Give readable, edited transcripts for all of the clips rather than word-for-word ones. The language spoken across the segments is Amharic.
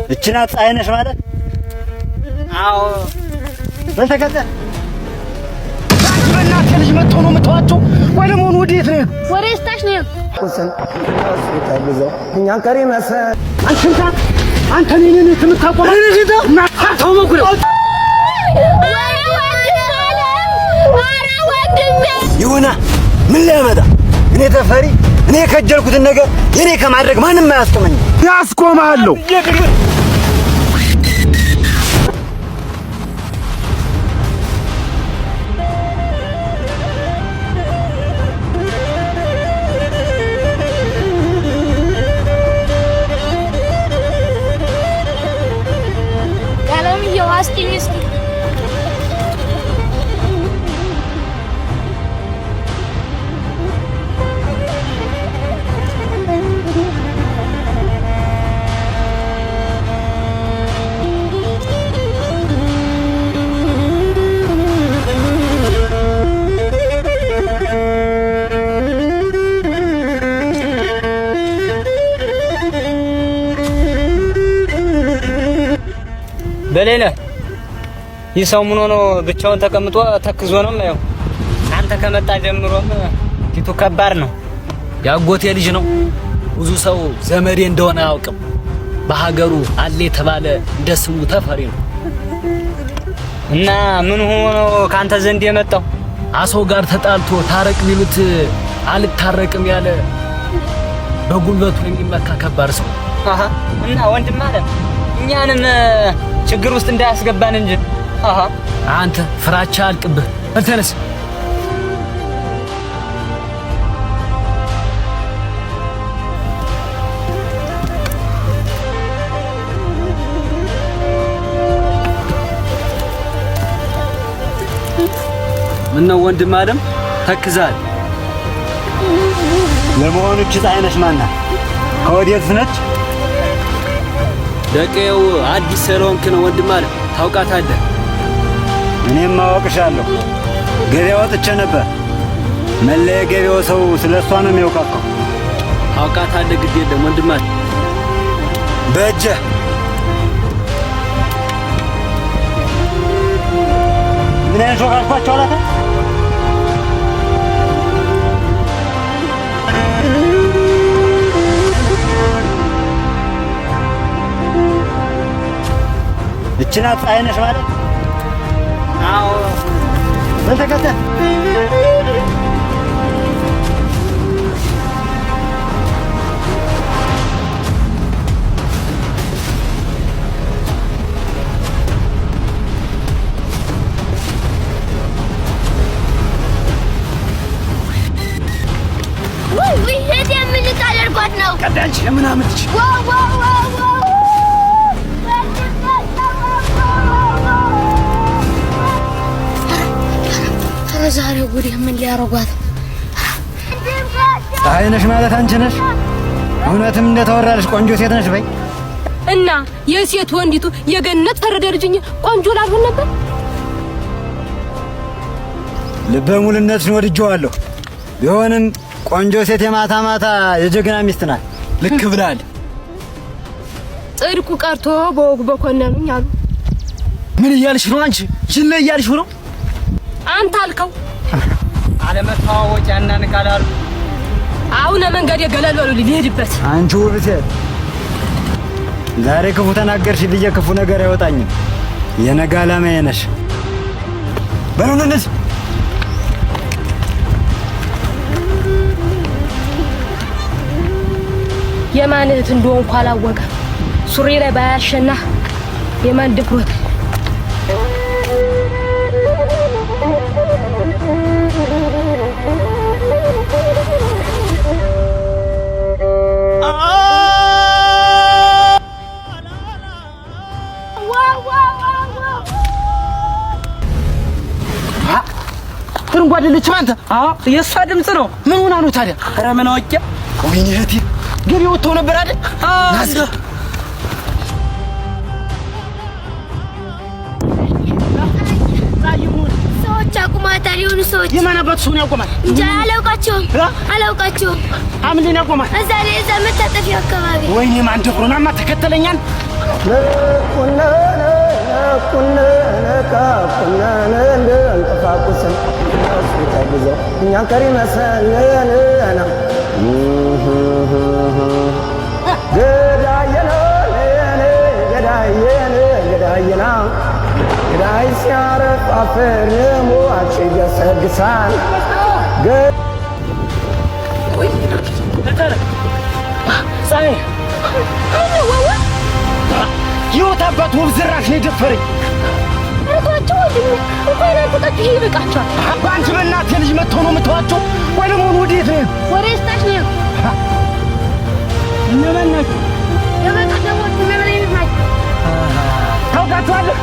እችና ፀሐይነሽ ማለት? አዎ በተከተል በእናትህ ልጅ መጥቶ ነው የምተዋቸው ወይ ለመሆኑ ወዴት ነው? ወሬ ስታሽ ነው እኛን ቀሪ መሰል አንተ ነኝ የምታቆመው እና ታው መጉረው ይሁና ምን ሊያመጣ እኔ ተፈሪ እኔ የከጀልኩትን ነገር የኔ ከማድረግ ማንም አያስቆመኝ። ያስቆማለሁ። ቀለምዬው አስኪኝ እስኪ በሌለ ይሰው ምን ሆኖ ብቻውን ተቀምጦ ተክዞ ነው የማየው። አንተ ከመጣ ጀምሮም ፊቱ ከባድ ነው። ያጎቴ ልጅ ነው። ብዙ ሰው ዘመዴ እንደሆነ አያውቅም። በሀገሩ አለ የተባለ እንደ ስሙ ተፈሪ ነው። እና ምን ሆኖ ካንተ ዘንድ የመጣው? አሰው ጋር ተጣልቶ ታረቅ ቢሉት አልታረቅም ያለ በጉልበቱ የሚመካ ከባድ ሰው። አሃ እና ወንድም አለ እኛንም ችግር ውስጥ እንዳያስገባን እንጂ። አሃ አንተ ፍራቻ አልቅብህ ተነስ። ምነው ወንድም አለም ተክዛል? ለመሆኑ እቺ ፀሐይነሽ ማናት? ከወዴት ነች? ደቄው አዲስ ሰሎንክ ነው ወንድም አለም ታውቃታለህ? እኔም ማወቅሻለሁ። ገበያ ወጥቼ ነበር። መለየ ገበያው ሰው ስለሷ ነው የሚያውቃው። ታውቃታለህ? ግድ የለም ወንድም አለም በእጄ ምን አይነት ሾክ አልኳቸው አላታ እችና ፀሐይነሽ ማለት? አዎ በተከተል ወይ ሄደ ምን ታደርጓት ነው? ቀዳንቺ ለምን አመጥሽ? ዛሬ ጉድ ምን ሊያረጓት? ፀሐይነሽ ማለት አንቺ ነሽ? እውነትም እንደተወራልሽ ቆንጆ ሴት ነሽ በይ። እና የሴት ወንዲቱ የገነት ፈረደ ልጅኝ ቆንጆ ላልሆን ነበር? ልበ ሙሉነትሽን ወድጄዋለሁ። ቢሆንም ቆንጆ ሴት የማታ ማታ የጀግና ሚስት ናት። ልክ ብላል። ጽድቁ ቀርቶ በወጉ በኮነኑኝ አሉ። ምን እያልሽ ነው አንቺ? ጅል እያልሽ ነው? አንተ አልከው አለመተዋወቅ ያናንቃላሉ። አሁን መንገድ የገለል በሉ ሊሄድበት። አንቺ ውብ ሴት ዛሬ ክፉ ተናገርሽ ልዬ ክፉ ነገር አይወጣኝም። የነገ ዓላማዬ ነሽ። በሉንስ የማን እህት እንደሆንኩ አላወቀ። ሱሪ ላይ ባያሸና የማን ድፍሮት ትንጓደልች ማንተ? አዎ የሷ ድምጽ ነው። ምን ሆና ነው ታዲያ? ኧረ ምን አውቄ። ወይኔ እህቴ ገቢ ወጥተው ነበር አይደል? አዎ ሰዎች አቁማታል። የሆኑ ሰዎች የማናባት ሰው ነው ያቆማል እንጂ አላውቃቸውም። አምንድን ያቆማል? እዛ ላይ እዛ መታጠፊያ አካባቢ። ወይኔ ማን ደፍሮናማ ተከተለኛል። يوتا بات وبزراش يدفري እርጓቸው ወንድሜ እንኳን አንተጣችሁ ይበቃቸዋል ባንቺ በእናትህ ልጅ መጥቶ ነው የምትዋቸው ወይ ደግሞ ወዴት ነው ወሬ ስታሽ ነው እነማን ናቸው የመጣደሞት እነማን ናቸው ታውቃቸዋለህ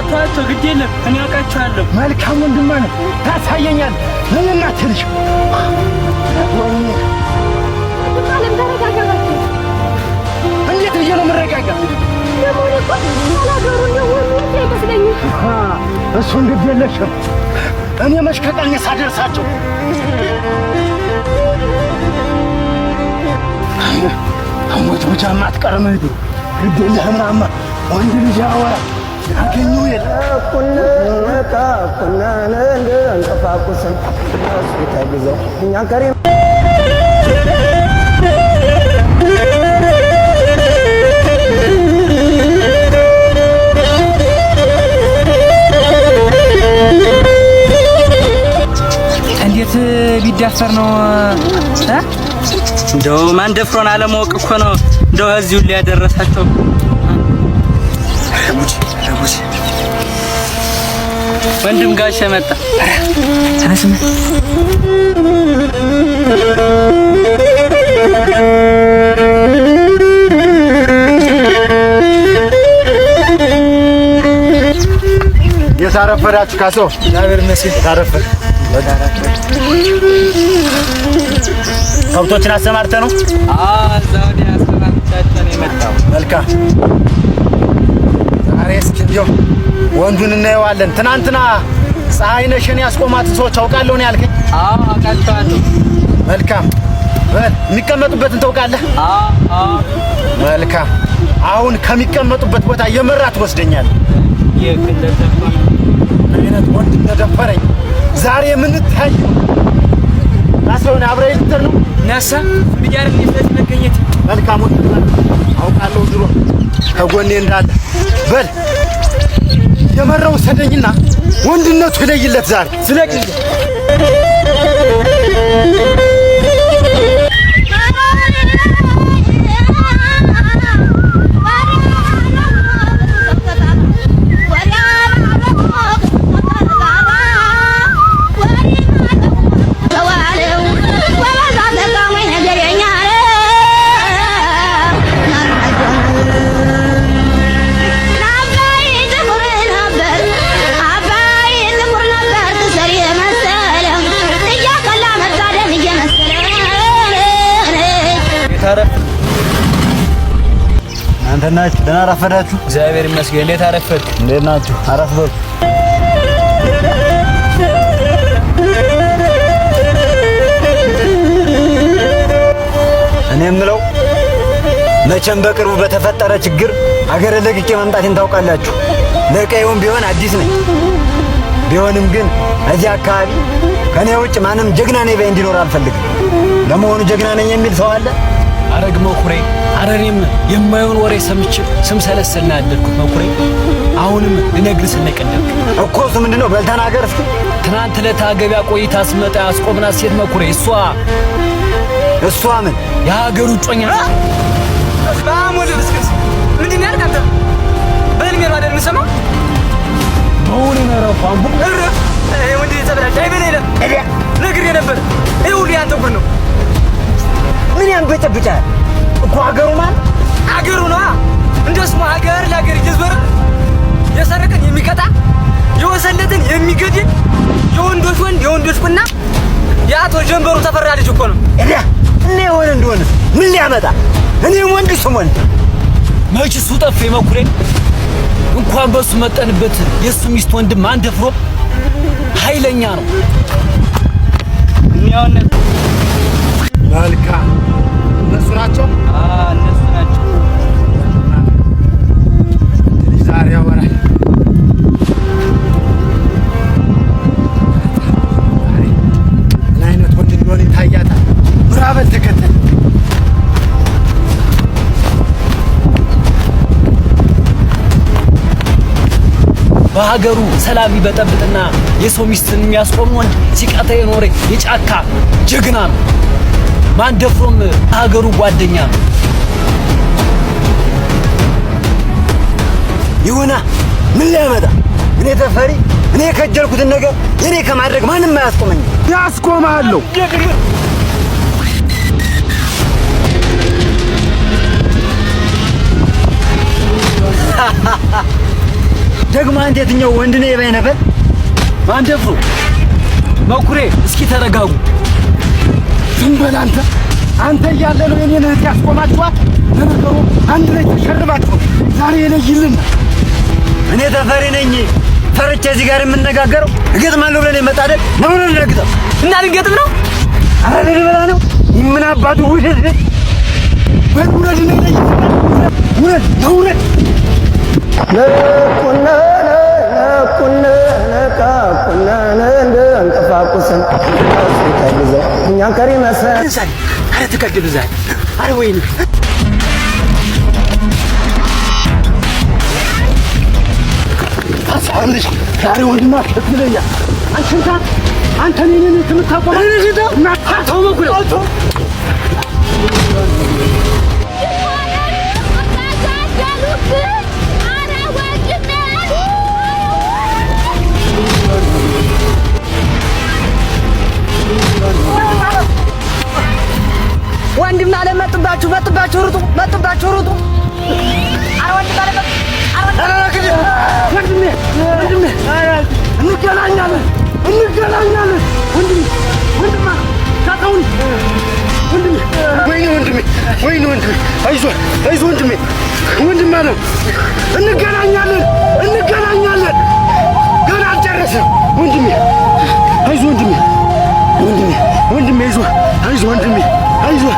ተዋቸው ግድ የለም እኔ አውቃቸዋለሁ መልካም ወንድማ ነው ታሳየኛለህ ምን እናትህ ልጅ በቃለም ተረጋጋችሁ እንዴት ብዬ ነው የምረጋጋ እሱን ግድ የለሽም እኔ መሽከቀኝ ሳደርሳቸው አሞት ብቻ ማትቀርም እህቴ ግድ የለህም ናማ ወንድ ልጅ አወራ ያገኙ እንቅፋቁስን ተግዘው እኛ ከሪ እንዴት ቢዳፈር ነው እንደው ማን ደፍሮን አለማወቅ እኮ ነው እንደው እዚሁ ላይ ያደረሳቸው ወንድም ጋሽ መጣ ተነስም የሳረፈዳችሁ ካሶ እግዚአብሔር ይመስገን ታረፈ ከብቶችን አሰማርተህ ነው? እዛው ላይ አሰማርቻቸው የመጣው መልካም ዛሬ እስኪ እንደው ወንዱን እናየዋለን ትናንትና ፀሐይነሽን ያስቆማት ሰዎች አውቃለሁ ነው ያልከኝ? አውቃቸዋለሁ መልካም የሚቀመጡበትን ታውቃለህ? መልካም አሁን ከሚቀመጡበት ቦታ የመራት ወስደኛል አይነት ወንድ እንደደፈረኝ ዛሬ ምን ታይ ናሰውን አብረህ ልትር ነው ነሳ ቢያር እንዴት መገኘት መልካም ወንድ አውቃለሁ ድሮ ከጎኔ እንዳለ በል የመራው ሰደኝና ወንድነቱ ይለይለት ዛሬ ስለቅኝ እናንተ ናችሁ ደህና አረፈዳችሁ? እግዚአብሔር ይመስገን። እንዴት አረፈድክ? እንዴት ናችሁ? አረፍ በሉ። እኔ የምለው መቼም በቅርቡ በተፈጠረ ችግር አገር ለቅቄ መምጣቴን ታውቃላችሁ። ለቀየውም ቢሆን አዲስ ነኝ። ቢሆንም ግን እዚህ አካባቢ ከኔ ውጭ ማንም ጀግና ነኝ በይ እንዲኖር አልፈልግም። ለመሆኑ ጀግና ነኝ የሚል ሰው አለ? አረግ መኩሬ አረኔም የማይሆን ወሬ ሰምቼ ስም ሰለሰልና ያደርኩት መኩሬ አሁንም ልነግርህ ስለቀደምክ እኮ እሱ ምንድነው? በል ተናገር እስኪ። ትናንት ለታገቢያ ቆይታ ስመጣ ያስቆምናት ሴት መኩሬ እሷ ምን የሀገሩ ጮኛ ባሙል ብስክስ ምንድን ነው ያልካንተ በልሜ ነው አይደል የምሰማው? በውኔ ነው ፋምቡ ወንድ ተበላሽ አይበለለ ነግሬ ነበር። ይሄ ሁሉ ያንተ ጉድ ነው። ምን ያንበጨብጫል እኮ ሀገሩ ማለት ሀገሩ ነው። እንደስሙ ሀገር ለሀገር እየዞረ የሰረቀን የሚቀጣ የወሰለትን የሚገድል የወንዶች ወንድ የወንዶች ቁና የአቶ ጀንበሩ ተፈራ ልጅ እኮ ነው። እኔ የሆነ እንደሆነ ምን ሊያመጣ እኔም ወንድ እሱም ወንድ መች እሱ ጠፌ መኩሬ እንኳን በሱ መጠንበት የሱ ሚስት ወንድም ማን ደፍሮ ኃይለኛ ነው። የሚያውነ መልካም እነሱ ናቸው። እነሱ ናቸው። በሀገሩ ሰላም ይበጠብጥና የሰው ሚስትን የሚያስቆም ወንድ ሲቀታ የኖረ የጫካ ጀግና ነው። ማንደፍሮም ሀገሩ ጓደኛ ነው። ይሁና ምን ሊያመጣ እኔ ተፈሪ እኔ የከጀልኩትን ነገር እኔ ከማድረግ ማንም አያስቆመኝ። ያስቆማለሁ። ደግሞ አንተ የትኛው ወንድ ነህ የባይ ነበር? ማንደፍሮ መኩሬ እስኪ ተረጋጉ። ዝም በል አንተ። አንተ እያለ ነው የኔን እህት ያስቆማችኋል። ለነገሩ አንድ ላይ ተሸርባችሁ ዛሬ የለይልን። እኔ ተፈሪ ነኝ። ፈርቼ እዚህ ጋር የምነጋገረው እገጥማለሁ ብለን የመጣ አይደል? ነው ልንገጥም እና ልንገጥም ነው። አረ ልበላ ነው። ምን አባቱ ውሸት በእውነት ነው ላይ ውረት ውረት ለኩነ ለኩነ ለካኩነ እንደንቀፋቁሰን ተይዘ እኛ ከሪመሰ አረ ተከድሉ ዛሬ አረ ወይኔ አሳልሽ ዛሬ ወንድና ትለኛ አንቺንታ አንተ ነኝ የምታቆም እና ታው መኩሪ ወንድም አለ መጥባችሁ ሩጡ መጥባችሁ ሩጡ። አረ ወንድም አለ ወንድሜ እንገናኛለን ወንድማ ታታውን ወንድሜ ወይኔ ወንድሜ አይዞህ ወንድም አለ እንገናኛለን ገና አልጨረስንም ወንድሜ አይዞህ ወንድሜ አይዞህ ወንድሜ አይዞህ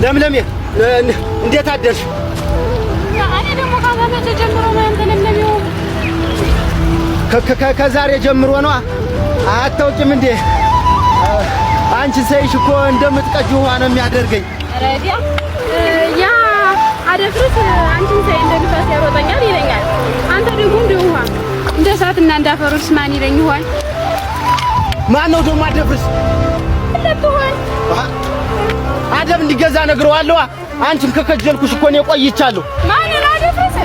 ለምለሜ እንዴት አደርሽ? እኔ ደግሞ ካዛፈ ጀምሮ ነው አንተ ለምለሜው ከዛሬ ጀምሮ ነው። አታውቂም እንዴ? አንቺ ሰይሽ እኮ እንደምትቀጂ ውሃ ነው የሚያደርገኝ። ረዲያ ያ አደፍርስ አንቺን ሳይ እንደግፋት ያሮጠኛል ይለኛል። አንተ ደግሞ እንደ ውሃ እንደ እሳትና እንዳፈሩስ ማን ይለኝ ይሆን? ማን ነው ደግሞ አደፍርስ? ለጥሆን አደብ እንዲገዛ ነግረዋለሁ። አንቺም ከከጀልኩሽ እኮ ነው ቆይቻለሁ። ማን ነው አደፍርስ?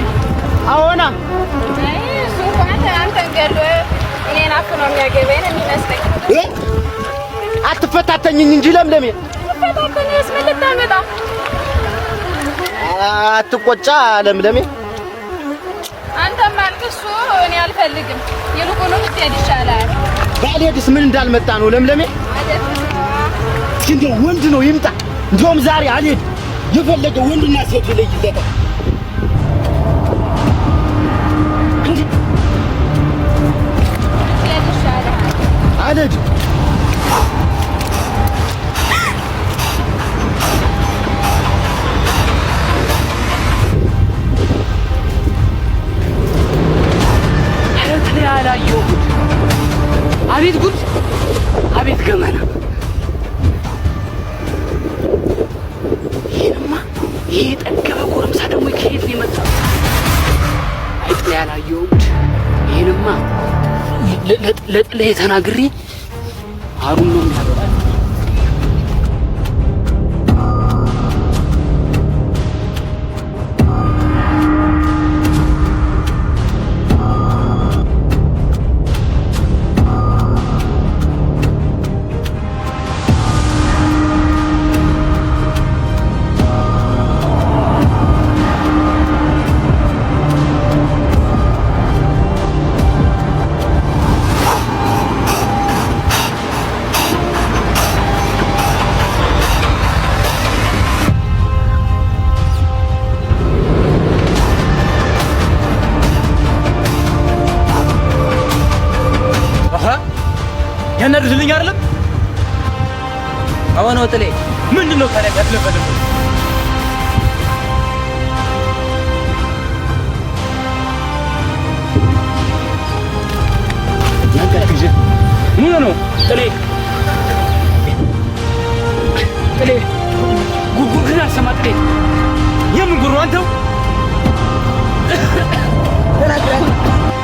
አዎና እሱ አንተ ገሎ እኔን አፍኖ የሚያገበኝ ነው የሚመስለኝ። አትፈታተኝኝ እንጂ ለምለሜ ፈታተኝስ ምን ልታመጣ? አትቆጫ ለምለሜ። አንተም አልቅሱ እኔ አልፈልግም። ይልቁኑ ብትሄድ ይሻላል። ባልሄድስ ምን እንዳልመጣ ነው ለምለሜ? እንደው ወንድ ነው ይምጣ። እንደውም ዛሬ አልሄድ የፈለገ ወንድና ሴት ይለይለታል። አልሄድ አቤት ጉድ! አቤት ገመና! ይሄ ጠገበ ጎረምሳ ደግሞ ከየት ነው የመጣው? አይጥ ያላየው ጉድ! ይሄንማ ለጥለ ተናግሬ አሩን ነው የሚያበላው። ያናድድልኝ አይደለም? አሁን ነው ጥሌ ምንድነው ታዲያ ያለፈለፈ? ምን ነው ጥሌ ጥሌ ጉጉርህን አልሰማ ጥሌ የምን ጉሩ አንተው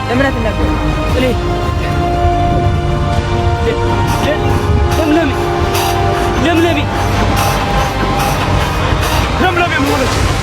ለምን አትናገር ጥሌ ለምለሚ ለምለሚ ለምለሚ ምን ሆነች?